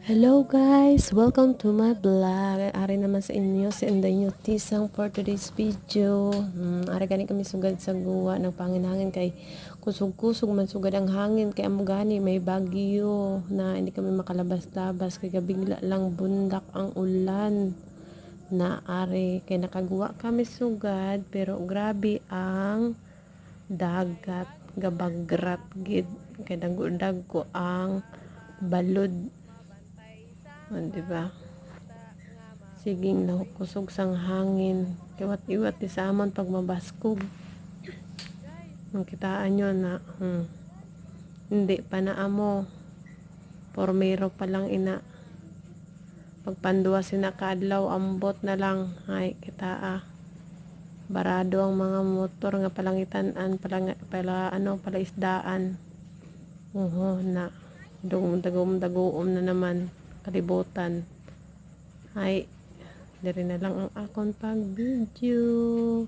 Hello guys! Welcome to my vlog. Ari naman sa inyo si Inday Tisang for today's video. Ari gani kami sugad sa guwa ng panginhangin kay kusog-kusog man sugad ang hangin kay amo gani may bagyo na hindi kami makalabas-labas kay bigla lang bundak ang ulan na ari kay nakaguwa kami sugad pero grabe ang dagat gabagrat gid kay dagko ang balod. Diba? Siging nahukusog sang hangin. Kiwat-iwat ti sa amon pag mabaskog. Kitaan nyo na hindi pa na amo. Pormero pa lang ina. Pagpanduwa sinakadlaw ambot na lang. Ay kita barado ang mga motor nga palangitan-an pala isdaan. Na dagom na naman kalibutan. Ay, diri na lang ang akong pag video.